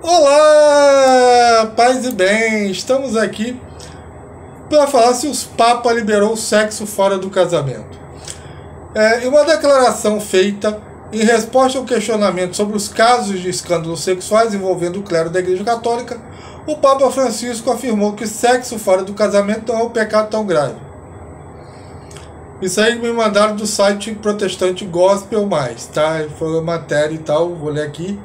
Olá, paz e bem, estamos aqui para falar se os Papa liberou o sexo fora do casamento. Em uma declaração feita em resposta ao questionamento sobre os casos de escândalos sexuais envolvendo o clero da Igreja Católica, o Papa Francisco afirmou que sexo fora do casamento não é um pecado tão grave. Isso aí me mandaram do site protestante Gospel+, tá? Foi uma matéria e tal, vou ler aqui.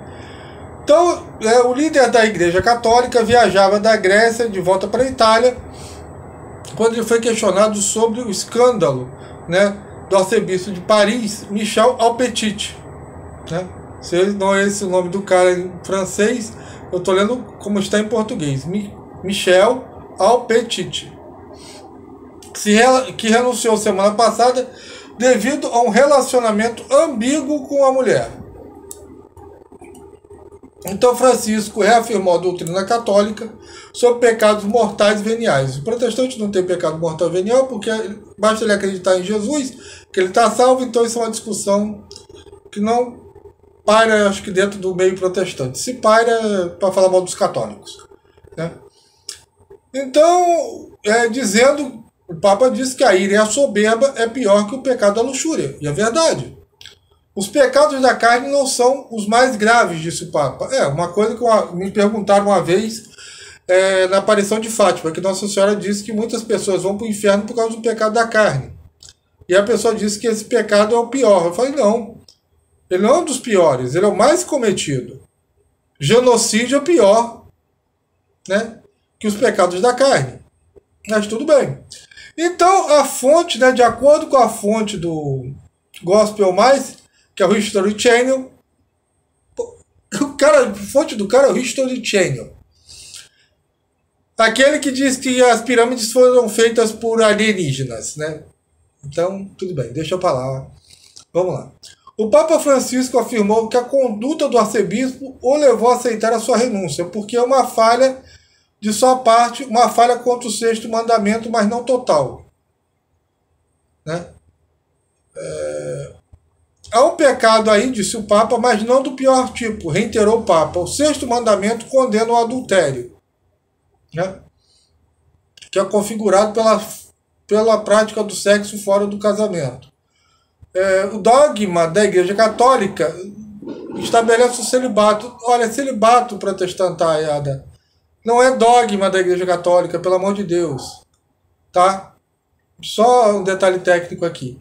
Então, o líder da Igreja Católica viajava da Grécia de volta para a Itália quando ele foi questionado sobre o escândalo, né, do arcebispo de Paris, Michel Alpetit. Né? Se não é esse o nome do cara em francês, eu estou lendo como está em português. Michel Alpetit, que renunciou semana passada devido a um relacionamento ambíguo com a mulher. Então Francisco reafirmou a doutrina católica sobre pecados mortais veniais. O protestante não tem pecado mortal venial porque basta ele acreditar em Jesus, que ele está salvo. Então isso é uma discussão que não paira, acho que dentro do meio protestante. Se paira para falar mal dos católicos, né? Então, o Papa diz que a ira e a soberba é pior que o pecado da luxúria. E é verdade. Os pecados da carne não são os mais graves, disse o Papa. Uma coisa que me perguntaram uma vez na aparição de Fátima, que Nossa Senhora disse que muitas pessoas vão para o inferno por causa do pecado da carne. E a pessoa disse que esse pecado é o pior. Eu falei, não. Ele não é um dos piores, ele é o mais cometido. Genocídio é pior, né, que os pecados da carne. Mas tudo bem. Então, a fonte, né, de acordo com a fonte do Gospel+, que é o History Channel. A fonte do cara é o History Channel. Aquele que diz que as pirâmides foram feitas por alienígenas, né? Então, tudo bem, deixa eu falar. Vamos lá. O Papa Francisco afirmou que a conduta do arcebispo o levou a aceitar a sua renúncia, porque é uma falha de sua parte, uma falha contra o sexto mandamento, mas não total. Né? Há um pecado aí, disse o Papa, mas não do pior tipo, reiterou o Papa. O sexto mandamento condena o adultério, né, que é configurado pela prática do sexo fora do casamento. O dogma da Igreja Católica estabelece o celibato. Olha, celibato protestantada não é dogma da Igreja Católica, pelo amor de Deus. Tá? Só um detalhe técnico aqui.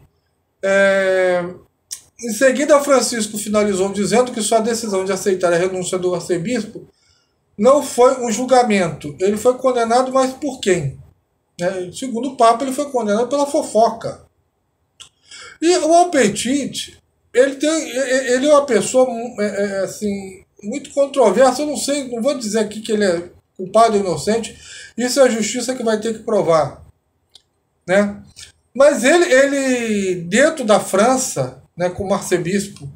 Em seguida, Francisco finalizou dizendo que sua decisão de aceitar a renúncia do arcebispo não foi um julgamento. Ele foi condenado, mas por quem? Segundo o Papa, ele foi condenado pela fofoca. E o Alpetit, ele é uma pessoa assim, muito controversa. Eu não sei, não vou dizer aqui que ele é culpado ou inocente. Isso é a justiça que vai ter que provar. Né? Mas ele dentro da França, né, como arcebispo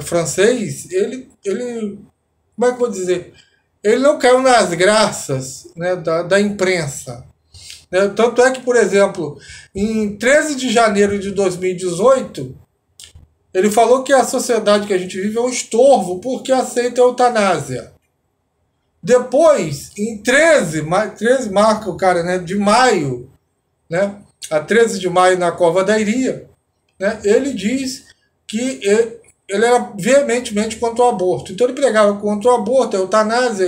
francês, ele, como é que eu vou dizer? Ele não caiu nas graças, né, da imprensa. Né? Tanto é que, por exemplo, em 13 de janeiro de 2018, ele falou que a sociedade que a gente vive é um estorvo porque aceita a eutanásia. Depois, em 13 marca o cara, né, de maio, né, a 13 de maio na Cova da Iria, né, ele diz que ele era veementemente contra o aborto. Então ele pregava contra o aborto, a eutanásia,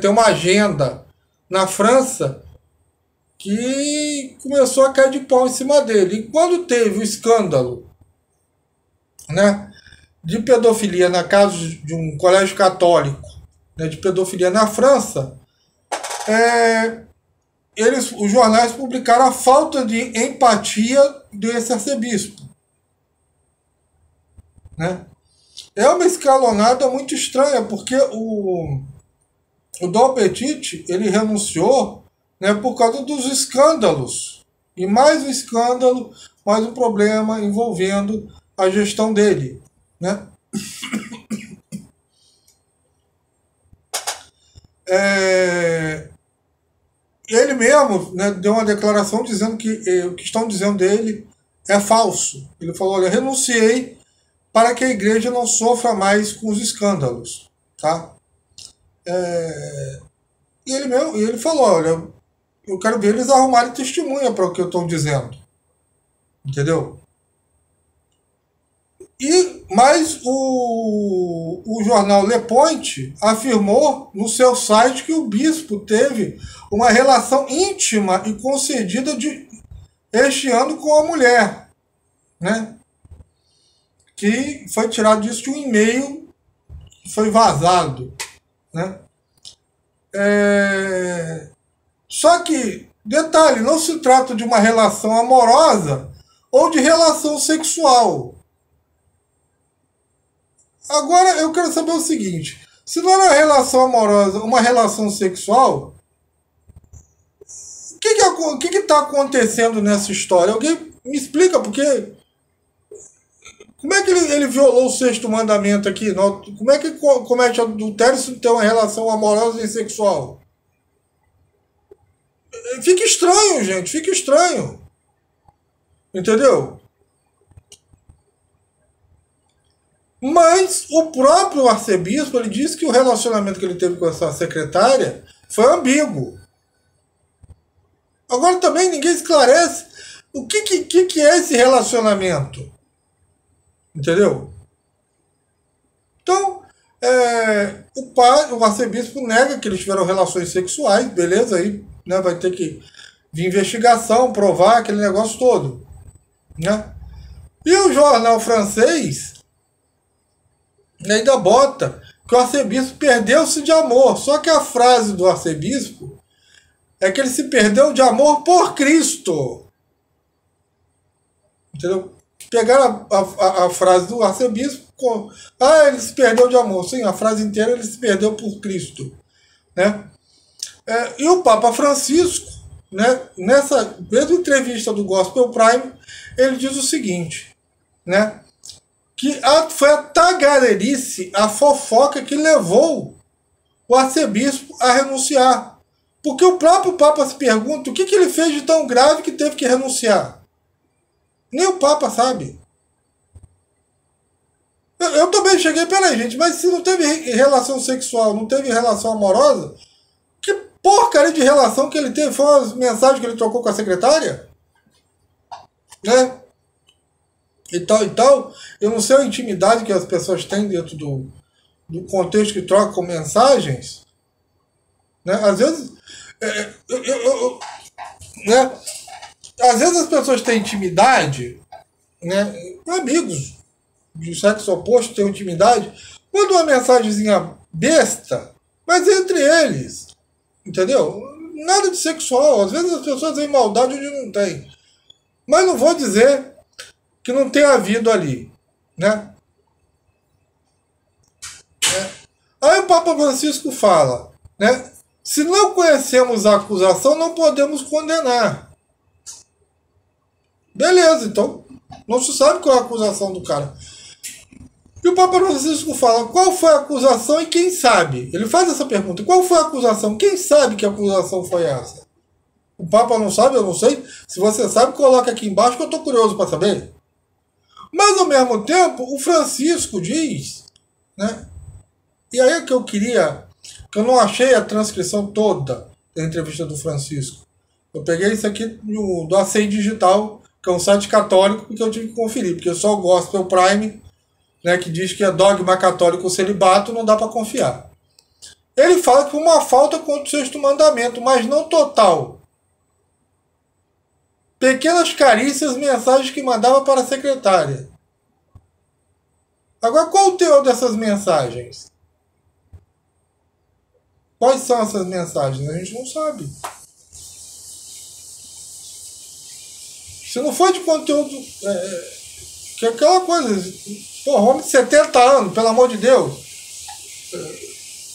tem uma agenda na França que começou a cair de pau em cima dele. E quando teve o escândalo, né, de pedofilia na casa de um colégio católico, né, de pedofilia na França, os jornais publicaram a falta de empatia desse arcebispo. Né? É uma escalonada muito estranha, porque o Dom Petit, ele renunciou, né, por causa dos escândalos. E mais um escândalo, mais um problema envolvendo a gestão dele. Né? Ele mesmo, né, deu uma declaração dizendo que o que estão dizendo dele é falso. Ele falou, olha, renunciei para que a igreja não sofra mais com os escândalos. Tá? E ele falou, olha, eu quero ver eles arrumarem testemunha para o que eu estou dizendo. Entendeu? Mas o jornal Le Point afirmou no seu site que o bispo teve uma relação íntima e concedida este ano com a mulher, né? Que foi tirado disso de um e-mail que foi vazado, né? Só que, detalhe, não se trata de uma relação amorosa ou de relação sexual. Agora eu quero saber o seguinte: se não é uma relação amorosa, uma relação sexual, o que está acontecendo nessa história? Alguém me explica, porque como é que ele violou o sexto mandamento aqui? Como é que comete adultério se não tem uma relação amorosa e sexual? Fica estranho, gente, fica estranho. Entendeu? Mas o próprio arcebispo, ele disse que o relacionamento que ele teve com essa secretária foi ambíguo. Agora também ninguém esclarece o que é esse relacionamento. Entendeu? Então, o arcebispo nega que eles tiveram relações sexuais, beleza, aí, né, vai ter que vir investigação, provar aquele negócio todo. Né? E o jornal francês ainda bota que o arcebispo perdeu-se de amor. Só que a frase do arcebispo é que ele se perdeu de amor por Cristo. Entendeu? Pegaram a frase do arcebispo com... ele se perdeu de amor. Sim, a frase inteira, ele se perdeu por Cristo. Né? E o Papa Francisco, né, nessa mesma entrevista do Gospel Prime, ele diz o seguinte, né? Que foi a tagarelice, a fofoca que levou o arcebispo a renunciar. Porque o próprio Papa se pergunta o que ele fez de tão grave que teve que renunciar. Nem o Papa sabe. Eu também cheguei, peraí, gente, mas se não teve relação sexual, não teve relação amorosa, que porcaria de relação que ele teve? Foi as mensagens que ele trocou com a secretária? Né? E tal, eu não sei a intimidade que as pessoas têm dentro do contexto que trocam mensagens, né? Às vezes, né? Às vezes as pessoas têm intimidade, né? Amigos de sexo oposto têm intimidade, manda uma mensagenzinha besta, mas entre eles, entendeu? Nada de sexual, às vezes as pessoas têm maldade onde não tem, mas não vou dizer que não tenha havido ali, né? Aí o Papa Francisco fala, né? Se não conhecemos a acusação, não podemos condenar. Beleza, então não se sabe qual é a acusação do cara. E o Papa Francisco fala, qual foi a acusação e quem sabe? Ele faz essa pergunta, qual foi a acusação? Quem sabe que a acusação foi essa? O Papa não sabe, eu não sei. Se você sabe, coloca aqui embaixo que eu estou curioso para saber. Mas, ao mesmo tempo, o Francisco diz, né? E aí é que eu não achei a transcrição toda da entrevista do Francisco. Eu peguei isso aqui do ACI Digital, que é um site católico, porque eu tive que conferir, porque só o Gospel Prime, né, que diz que é dogma católico o celibato, não dá para confiar. Ele fala que foi uma falta contra o sexto mandamento, mas não total. Pequenas carícias, mensagens que mandava para a secretária. Agora, qual o teor dessas mensagens? Quais são essas mensagens? A gente não sabe. Se não for de conteúdo... que é aquela coisa... Porra, homem de 70 anos, pelo amor de Deus.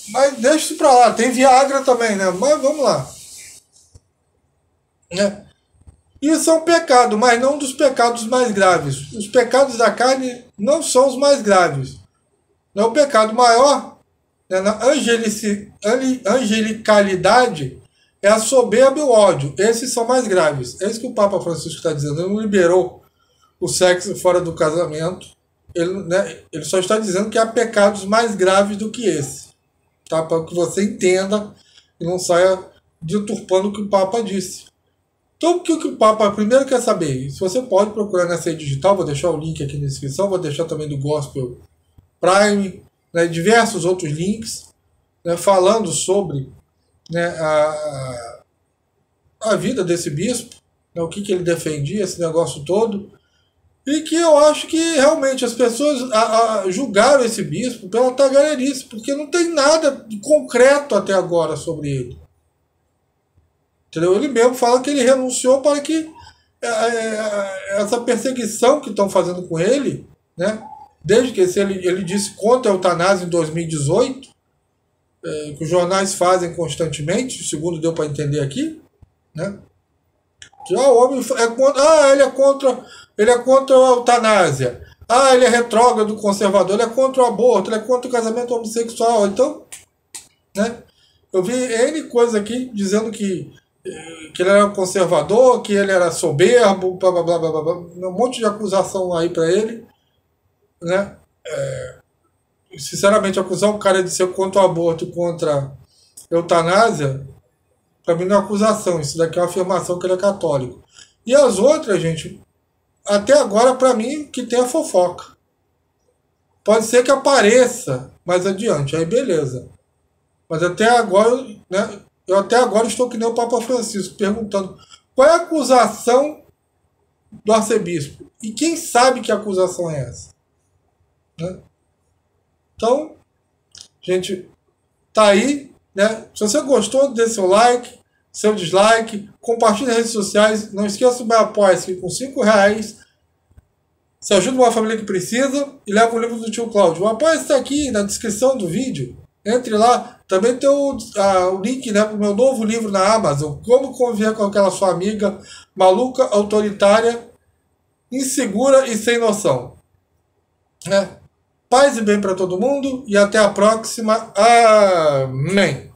Mas deixa isso pra lá. Tem Viagra também, né? Mas vamos lá. Né? Isso é um pecado, mas não dos pecados mais graves. Os pecados da carne não são os mais graves. Não é o pecado maior, né, na angelicalidade, é a soberba e o ódio. Esses são mais graves. É isso que o Papa Francisco está dizendo. Ele não liberou o sexo fora do casamento. Ele só está dizendo que há pecados mais graves do que esse. tá? Para que você entenda e não saia deturpando o que o Papa disse. Então, o que o Papa primeiro quer saber? Se você pode procurar nessa rede digital, vou deixar o link aqui na descrição, vou deixar também do Gospel Prime, né, diversos outros links, né, falando sobre, né, a vida desse bispo, né, o que ele defendia, esse negócio todo, e que eu acho que realmente as pessoas julgaram esse bispo pela tagarelice, porque não tem nada de concreto até agora sobre ele. Entendeu? Ele mesmo fala que ele renunciou para que essa perseguição que estão fazendo com ele, né, desde que ele disse contra a eutanásia em 2018, que os jornais fazem constantemente, segundo deu para entender aqui, né, que o homem é contra, ele é contra a eutanásia, ele é retrógrado conservador, ele é contra o aborto, ele é contra o casamento homossexual. Então, né, eu vi N coisas aqui dizendo que ele era conservador, que ele era soberbo, blá, blá, blá, blá, blá, um monte de acusação aí para ele, né? Sinceramente, acusar um cara de ser contra o aborto e contra a eutanásia, para mim não é acusação, isso daqui é uma afirmação que ele é católico. E as outras, gente, até agora, para mim, que tem a fofoca. Pode ser que apareça mais adiante, aí beleza. Mas até agora, né? Eu até agora estou que nem o Papa Francisco, perguntando qual é a acusação do arcebispo? E quem sabe que acusação é essa? Né? Então, gente, tá aí, né? Se você gostou, dê seu like, seu dislike, compartilhe nas redes sociais. Não esqueça do meu apoio-se com R$5. Você ajuda uma família que precisa e leva o livro do tio Cláudio. O apoio está aqui na descrição do vídeo. Entre lá, também tem o link, né, para o meu novo livro na Amazon, Como Conviver com aquela sua amiga maluca, autoritária, insegura e sem noção. Paz e bem para todo mundo e até a próxima. Amém.